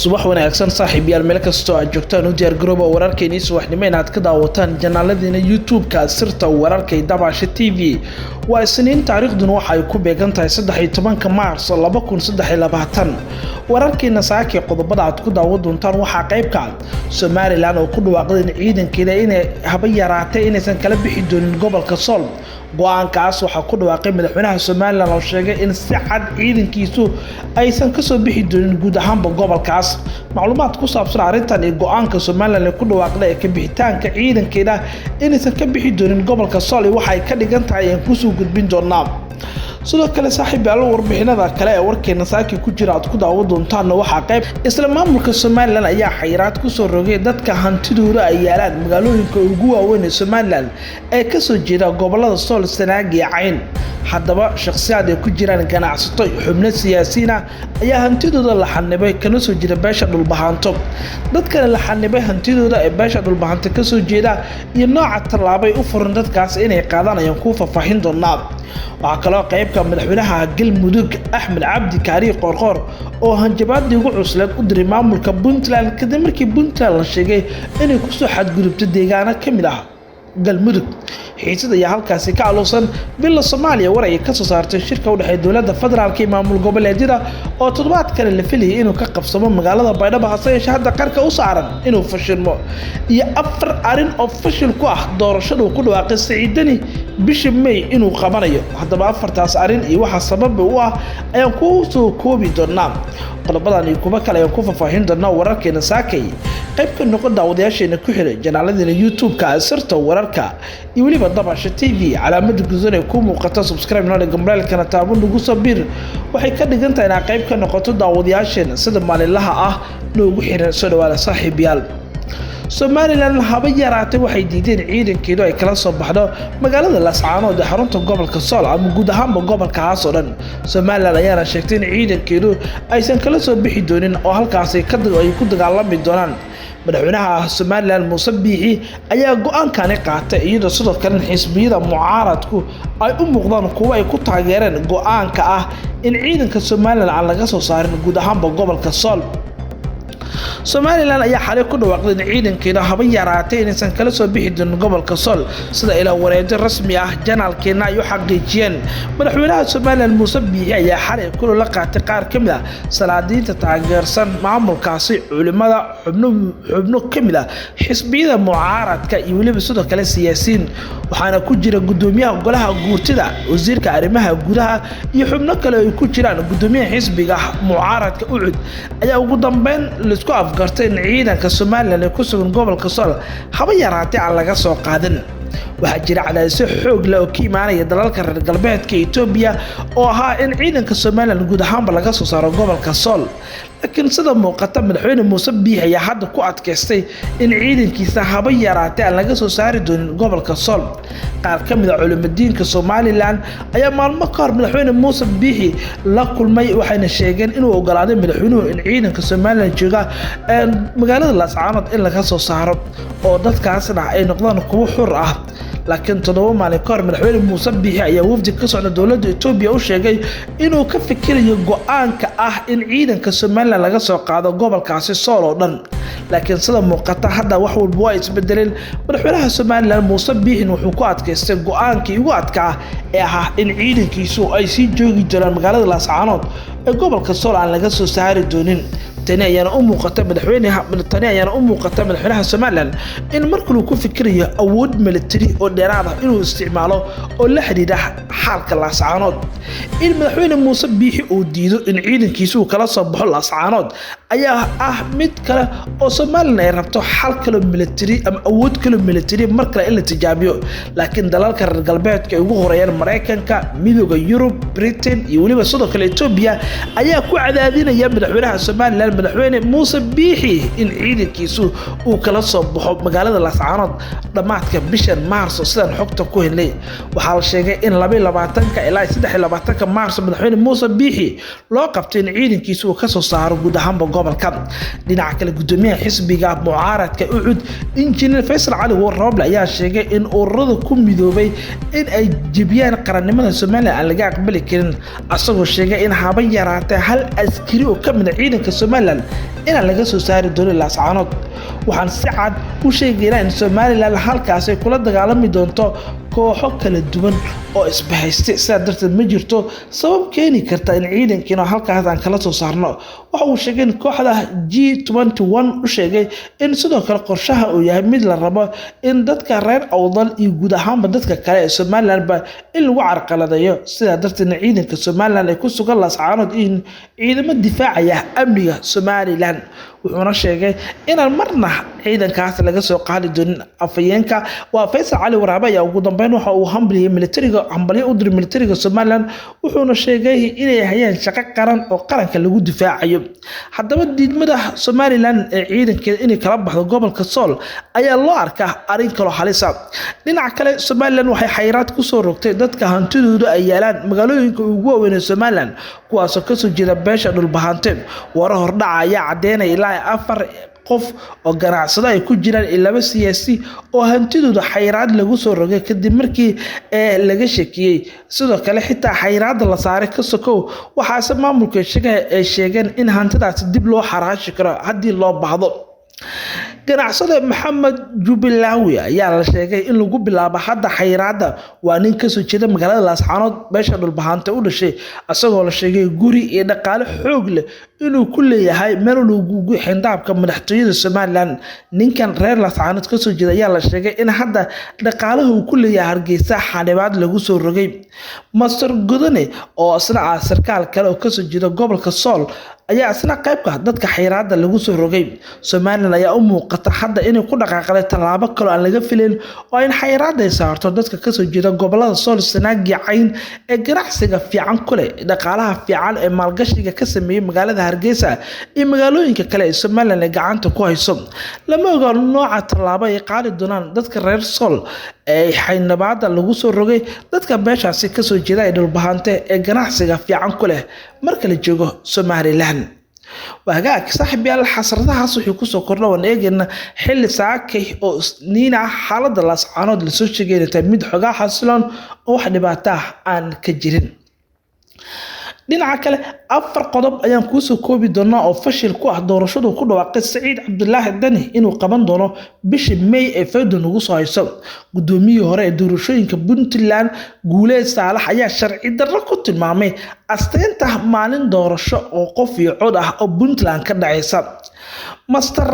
subax wanaagsan saaxiibayaal meel kastoo aad joogtaan u diyaar garooba wararkeena subaxnimo inaad ka daawataan janaaladina YouTube-ka sirta wararka Dabaasha TV waa isniin taariikhduna waxa ay ku beegan tahay 13 Maarso 2023 wararkeena saaki qodobada aad ku daawan doontaan waxa qayb ka Somaliland oo ku dhawaaqday in ciidankeeda inay haba yaraatay inaysan kala bixi doonin gobolka Sool go'aankaas waxa ku dhawaaqay madaxweynaha Somaliland oo sheegay in si cad ciidankiisu aysan ka soo bixi doonin guud ahaanba gobolkaas macluumaad ku saabsan arintan ee go'aanka Somaliland ku dhawaaqday ee ka bixitaanka ciidankeeda inaysan ka bixi doonin gobolka Sool waxa ay ka dhigan tahay in ku soo gudbin doonaa sidoo kale saaxiibayaal warbixinada kale ee warkeena saaki ku jira aad ku daawan doontaan waxa qayb isla maamulka Somaliland ayaa xayiraad ku soo rogay dadka hantidooda ay yaalaan magaalooyinka ugu waaweyn ee Somaliland ee ka soo jeeda gobolada Sool Sanaag iyo Cayn haddaba shakhsiyaad ay ku jiraan ganacsato xubno siyaasiyiin ayaa hantidooda la xanibay kana soo jeeda beesha dhulbahanto dadka la xanibay hantidooda ee beesha dhulbahanto ka soo jeeda iyo nooca talaabay u furan dadkaas inay qaadanayaan ku faahfaahin doonaa waxa kale oo qaybka madaxweynaha Galmudug Axmed Cabdi Kaari Qorqor oo hanjabaadii ugu cusleed u diray maamulka Puntland kadib markii Puntland la sheegay inay ku soo xadgudubtay deegaano kamid ah Galmudug xiisada ayaa halkaasi ka aloosan bil Soomaaliya war ay ka soo saartay shirka u dhaxay dawladda federaalka iyo maamul goboleedyada oo toddobaad kale la filayay inuu ka qabsamo magaalada Baydhabo hase yeeshee hadda qarka u saaran inuu fashilmo iyo afar arin oo fashil ku ah doorashada ku dhawaaqay Saciidani bishii May inuu qabanayo haddaba afartaas arin iyo waxa sabab u ah ayaan ku soo koobi doonaa qodobbadan iyo kuba kale ayaan ku faahfaahin doonaa wararkeena saakay qayb ka noqon daawadayaasheena ku xiray janaaladina YouTube-ka sirta wararka iyo waliba Dabaasha TV calaamada gududan ee ku muuqata subscribe noo gambalkana taabo nagu sabir waxay ka dhigan tahay in qayb ka noqoto daawadayaasheena sida maalinlaha ah noogu xiran soo dhawaada saaxiibayaal Somaliland haba yaraatay waxay diideen ciidankeedu ay kala soo baxdo magaalada Laascaanood ee xarunta gobolka Sool ama guud ahaanba gobolkaas oo dhan Somaliland ayaa sheegtay in ciidankeedu aysan kala soo bixi doonin oo halkaas ay ku dagaalami doonaan madaxweynaha Somaliland Muuse Biixi ayaa go'aankan qaatay iyadoo sidoo kale xisbiyada mucaaradku ay u muuqdaan kuwa ay ku taageereen go'aanka ah in ciidanka Somaliland aan laga soo saarin guud ahaanba gobolka Sool Somaliland ayaa xalay ku dhawaaqday in ciidankeeda haba yaraatay inaysan kala soo bixi doonin gobolka Sool sida ilaa wareejin rasmi ah janaalkeena ay u xaqiijiyeen madaxweynaha Somaliland Muuse Biixi ayaa xalay kula la qaatay qaar kamid ah salaadiinta taageersan maamulkaasi culimada xubno kamid ah xisbiyada mucaaradka iyo waliba sidoo kale siyaasiyiin waxaana ku jira gudoomiyaha golaha guurtida wasiirka arrimaha gudaha iyo xubno kale oo ku jiraan gudoomiyaha xisbiga mucaaradka ucud ayaa ugu dambeyn la isku afgartay in ciidanka Somaliland ku sugan gobolka Sool haba yaraatay aan laga soo qaadan waxa jira cadaadisyo xoog leh oo ka imaanaya dalalka reer galbeedka Itoobiya oo ahaa in ciidanka Somaliland guud ahaanba laga soo saaro gobolka Sool laakiin sida muuqata madaxweyne Muuse Biixi ayaa hadda ku adkaystay in ciidankiisa haba yaraatay aan laga soo saari doonin gobolka Sool qaar kamid ah culimadiinka Somaliland ayaa maalmo ka hor madaxweyne Muuse Biixi la kulmay waxayna sheegeen inuu ogolaaday madaxweynuhu in ciidanka Somaliland jooga magaalada Laascaanood in laga soo saaro oo dadkaasna ay noqdaan kuwo xur ah laakiin toddoba maalin ka hor madaxweyne Muuse Biixi ayaa wafdi ka socda dawladda Itoobiya u sheegay inuu ka fikirayo go'aanka ah in ciidanka Somaliland laga soo qaado gobolkaasi Sool oo dhan laakiin sida muuqata hadda wax walba waa isbedeleen madaxweynaha Somaliland Muuse Biixi wuxuu ku adkaystay go'aankii ugu adkaa ee ah in ciidankiisu ay sii joogi doonaan magaalada Laascaanood ee gobolka Sool aan laga soo saari doonin tani ayaana u muuqata madaxweynaha Somaliland in markuu ku fikirayo awood military oo dheeraad ah inuu isticmaalo oo la xiriira xaalka Laascaanood in madaxweyne Muuse Biixi uu diido in ciidankiisu kala soo baxo Laascaanood ayaa ah mid kale oo Somaliland ay rabto xal kale military ama awood kale military marka in la tijaabiyo laakiin dalalka reer galbeedka ugu horeeyaan Mareykanka midowga Yurub Britain iyo waliba sidoo kale Itoobiya ayaa ku cadaadinaya madaxweynaha Somaliland madaxweyne Muuse Biixi in ciidankiisu uu kala soo baxo magaalada Laascaanood dhamaadka bishan Maarso sidaan xogta ku helnay waxa la sheegay in 22 ilaa 23 Maarso madaxweyne Muuse Biixi loo qabtay in ciidankiisu uu ka soo saaro guud ahaanba gobolka. dhinaca kale gudoomiyaha xisbiga mucaaradka ucud injineer Faysal Cali Warroble ayaa sheegay in ururada ku midoobay in ay jibiyaan qarannimada Soomaaliya aan laga aqbali karin, asagoo sheegay in haba yaraatee hal askari oo ka mid ah ciidanka Soomaaliland in laga soo saari doono Laascaanood. waxaan si cad u sheegaynaa in Soomaaliland halkaas ay kula dagaalami doonto kooxo kala duwan oo isbahaystay, sidaa darteed ma jirto sabab keeni karta in ciidankiina halkaas aan kala soo saarno. waxa uu sheegay in kooxda G21 u sheegay in sidoo kale qorshaha uu yahay mid la rabo in dadka reer Awdal iyo guud ahaanba dadka kale ee Soomaaliland in lagu carqaladeeyo, sidaa darteed ciidanka Soomaaliland ay ku sugan Laascaanood in ciidamo difaacaya amniga Soomaaliland. wuxuuna sheegay inaan marna ciidankaas laga soo qaadi doonin. afayeenka waa Faysal Cali Waraabe ayaa ugu dambeyn waxa uu hambaliyay militariga Soomaaliland, wuxuuna sheegay inay hayaan shaqo qaran oo qaranka lagu difaacayo. haddaba diidmada Soomaaliland ee ciidankeeda inay kala baxdo gobolka Sool ayaa loo arkaa arrin kale oo halis ah. dhinaca kale Soomaaliland waxay xayiraad ku soo rogtay dadka hantidooda ay yaalaan magaalooyinka ugu waaweyn ee Soomaaliland, kuwaasoo ka soo jeeda beesha dhulbahante. warar hordhaca ayaa cadeynaya ilaa 4 qof oo ganacsado ay ku jiraan 2 siyaasi oo hantidooda xayiraad lagu soo rogay kadib markii laga shakiyay. sidoo kale xitaa xayiraadda la saaray ka sokow waxaase maamulka sheegeen in hantidaas dib loo xaraashi karo haddii loo baahdo. ganacsade Maxamed Jubilawi ayaa la sheegay in lagu bilaabo hadda xayiraadda. waa nin ka soo jeeda magaalada Laascaanood beesha dhulbahante u dhashay, asagoo la sheegay guri iyo dhaqaale xoog leh inuu ku leeyahay meel lagu xindaabka madaxtooyada Soomaaliland. ninkan reer Laascaanood ka soo jeeda ayaa la sheegay in hadda dhaqaalaha uu ku leeyahay Hargeysa xanibaad lagu soo rogay. Master Godone oo asna ah sarkaal kale oo ka soo jeeda gobolka Sool ayaa asna qayb ka dadka xayiraadda lagu soo rogay. Soomaaliland ayaa u muuqata hadda inay ku dhaqaaqday tallaabo kale aan laga filayn oo in xayiraadda ay saarto dadka ka soo jeeda gobolada Sool, Sanaag iyo Cayn ee ganacsiga fiican ku leh, dhaqaalaha fiican ee maalgashiga ka sameeyay magaalada Hargeysa iyo magaalooyinka kale ee Soomaaliland ee gacanta ku hayso. lama oga nooca tallaabo ay qaadi doonaan dadka reer Sool ee xayiraadda lagu soo rogay. dadka beeshaasi ka soo jeeda dhulbahante ee ganacsiga fiican ku leh marka la joogo Soomaaliland. وهاك صاحب يال حسرتها صحي كوسو كورنا ونيجن حل ساكي أو نينا حالة Laascaanood لسوق شيء تميد حاجة حصلان أو حد بعتاه عن كجيرين. dhinaca kale 4 qodob ayaan ku soo koobi doonaa oo fashil ku ah doorashadu ku dhawaaqay Saciid Cabdullaahi Dani inuu qaban doono bishii May ee faydo ugu soo hayso. gudoomiyihii hore ee doorashooyinka Puntland Guuleed Saalax ayaa sharci darro ku tilmaamay asteynta maalin doorasho oo qof iyo cod ah oo Puntland ka dhacaysa. Master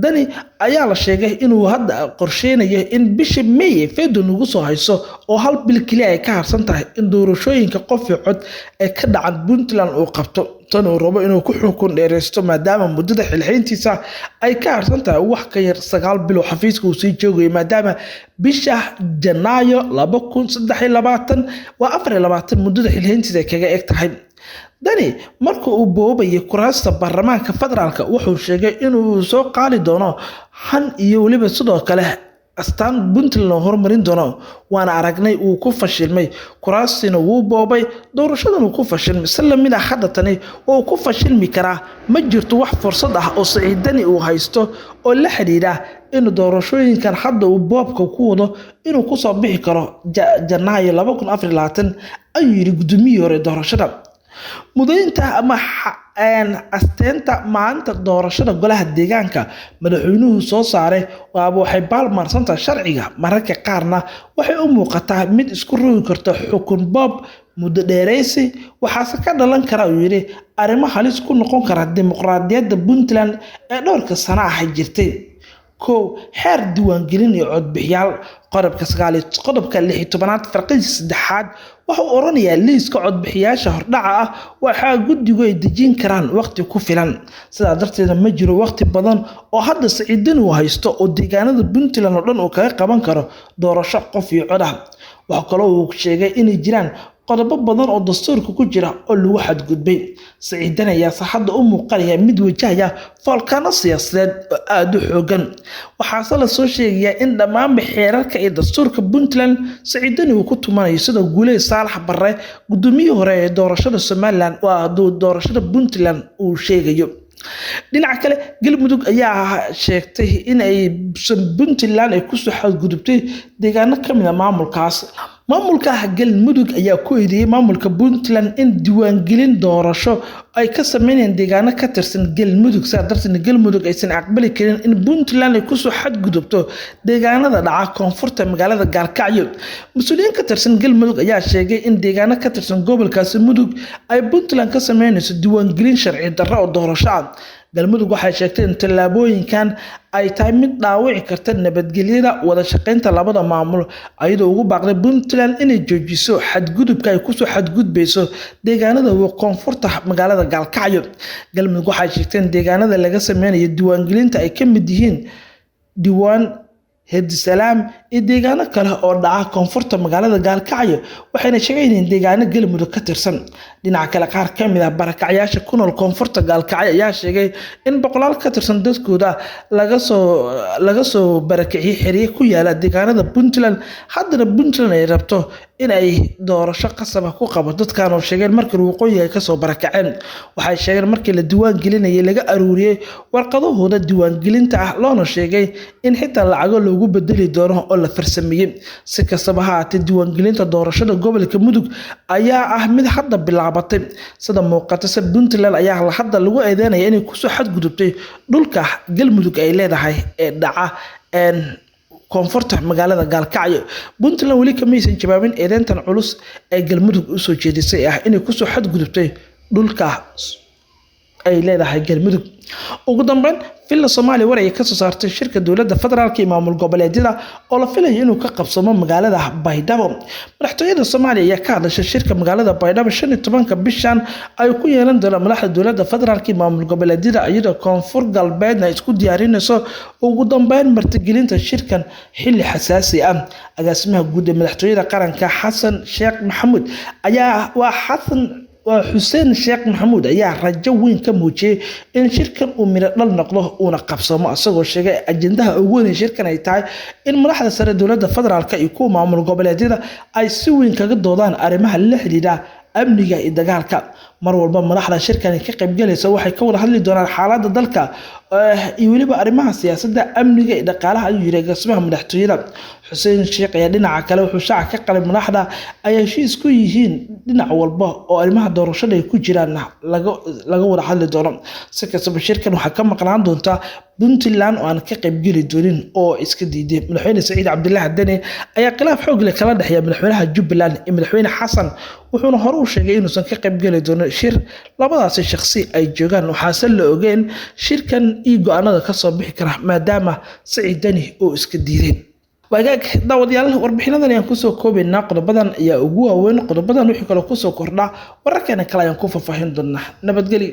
Dani ayaa la sheegay inuu hadda qorsheynayo in bishii May faydo ugu soo hayso oo hal bil kaliya ay ka harsan tahay in doorashooyinka qof iyo cod ee ka dhacan Puntland uu qabto. tan uu rabo inuu ku xukun dheereysto maadaama muddada xilxeyntiisa ay ka harsan tahay wax ka yar 9 bil oo xafiiska uu sii joogay, maadaama bisha Janaayo 2023 waa 24 muddada xilxeyntiisa ay kaga eg tahay. Dani marka uu boobayay kuraasta baarlamaanka federaalka wuxuu sheegay inuu soo qaali doono han iyo waliba sidoo kale astaan Puntland loo horumarin doono. waana aragnay uu ku fashilmay kuraasina wuu boobay, doorashadan uu ku fashilmay islamida hadda tani oo ku fashilmi karaa. ma jirto wax fursad ah oo Saciid Dani uu haysto oo la xiriira in doorashooyinkan hadda uu boobka ku wado inuu ku soo bixi karo Janaayo 2024 ayuu yiri gudoomiyihii hore doorashada. mudaynta ama asteenta maalinta doorashada golaha deegaanka madaxweynuhu soo saaray waxay baalmarsantahay sharciga, mararka qaarna waxay u muuqataa mid isku rogi karta xukun boob muddo dheereysi. waxaase ka dhalan kara uu yiri arrimo halis ku noqon kara dimuqraadiyadda Puntland ee dhowrka sano ah jirtay. xeer diiwaangelin iyo codbixiyaal qodobka 16 farqiisa 3 waxa uu oranayaa liiska codbixiyaasha hordhaca ah waxa guddigu ay dejin karaan waqti ku filan. sidaa darteed ma jiro waqti badan oo hadda Saciid Dani uu haysto oo deegaanada Puntland oo dhan uu kaga qaban karo doorasho qof iyo cod ah. waxa kale oo uu sheegay inay jiraan qodobo badan oo dastuurka ku jira oo lagu xadgudbay. Saciid Dani ayaa saxada u muuqanaya mid wajahaya falkano siyaasadeed oo aad u xoogan. waxaase la soo sheegay in dhammaan xeerarka ee dastuurka Puntland Saciid Dani uu ku tumanayo sida Guuleed Saalax Barre gudoomiyihii hore ee doorashada Somaliland waa doorashada Puntland uu sheegayo. dhinaca kale galmudug ayaa sheegtay in ay Puntland ay ku soo xadgudubtay deegaano kamid ah maamulka galmudug ayaa ku eedeeyay maamulka Puntland in diiwaangelin doorasho ay ka sameeyeen deegaano ka tirsan galmudug darteed galmudug aysan aqbali karin in Puntland ay ku soo xadgudubto deegaanada dhaca koonfurta magaalada Gaalkacyo mas'uuliyiin ka tirsan galmudug ayaa sheegay in deegaano ka tirsan gobolkaas mudug ay Puntland ka sameeyeen diiwaangelin sharci darro oo doorasho galmudug waxay sheegtay in tallaabooyinkan ay tahay mid dhaawici karta nabadgelyada wada shaqeynta labada maamul ayadoo ugu baaqday Puntland inay joojiso xadgudubka ay ku soo xadgudbayso deegaanada koonfurta magaalada Gaalkacyo galmudug waxay sheegtay in deegaanada laga sameeyo diiwaangelinta ay ka mid yihiin diiwaan Hedsalaam iyo deegaano kale oo dhaca koonfurta magaalada Gaalkacyo waxayna sheegeen in deegaano galmudug ka tirsan dhinaca kale qaar kamid ah barakacyaasha ku nool koonfurta Gaalkacyo ayaa sheegay in boqolaal ka tirsan dadkooda laga soo barakaciyay xiriir ku yaala deegaanada Puntland haddana Puntland ay rabto in ay doorasho qasab ah ku qabato dadkan oo sheegeen markii waqooyi ay ka soo barakaceen waxay sheegeen markii la diiwaan gelinayay laga aruuriyay warqadahooda diiwaan gelinta ah loona sheegay in xitaa lacago loogu bedeli doono oo la farsameeyay si kastaba ha ahaatee diiwaan gelinta doorashada gobolka mudug ayaa ah mid hadda bilaabatay sida muuqata Puntland ayaa hadda lagu eedeynaya inay ku soo xadgudubtay dhulka galmudug ay leedahay ee dhaca koonfurta magaalada Gaalkacyo Puntland wali kama aysan jawaabin eedeyntan culus ee galmudug u soo jeedisay inay ku soo xadgudubtay dhulka ay leedahay galmudug ugu dambeyn filla Soomaaliya war ay ka soo saartay shirka dawladda federaalka iyo maamul goboleedyada oo la filayo inuu ka qabsamo magaalada Baydhabo madaxtooyada Soomaaliya ayaa ka hadashay shirka magaalada Baydhabo 15 bishan ay ku yeelan doonaan madaxda dawladda federaalka iyo maamul goboleedyada iyadoo koonfur galbeedna isku diyaarinayso ugu dambeyn martigelinta shirkan xilli xasaasi ah agaasimaha guud ee madaxtooyada qaranka Xasan Sheekh Maxamuud Xuseen Sheekh Maxamuud ayaa rajo weyn ka muujiyay in shirkan uu miro dhal noqdo una qabsamo asagoo sheegay ajendaha ugu weyn ee shirkan ay tahay in madaxda sare dawladda federaalka iyo kuwa maamul goboleedyada ay si weyn kaga doodaan arrimaha la xiriira amniga iyo dagaalka mar walba madaxda shirkan ka qayb galaysa waxay ka wada hadli doonaan xaaladda dalka iyo waliba arrimaha siyaasadda amniga iyo dhaqaalaha ayuu yiri agaasimaha madaxtooyada Xuseen Sheekh ayaa dhinaca kale wuxuu shaaca ka qalay madaxda ay heshiis ku yihiin dhinac walba oo arrimaha doorashada ay ku jiraan laga wada hadli doono si kastaba shirkan waxa ka maqnaan doonta Puntland oo aan ka qayb gali doonin oo iska diiday madaxweyne Saciid Cabdullaahi Dani ayaa khilaaf xoog leh kala dhaxeeya madaxweynaha Jubbaland iyo madaxweyne Xasan wuxuuna hore u sheegay inuusan ka qayb gali doonin shir labadaas shakhsi ay joogaan waxaase la ogeyn shirkan iyo go'aanada ka soo bixi kara maadaama Saciid Dani oo iska diiday wagaag daawadayaal warbixinadan ayaan ku soo koobaynaa qodobadan ayaa ugu waaweyn qodobadan wixii kale ku soo kordha wararkeena kale ayaan ku faahfaahin doonaa nabadgelyo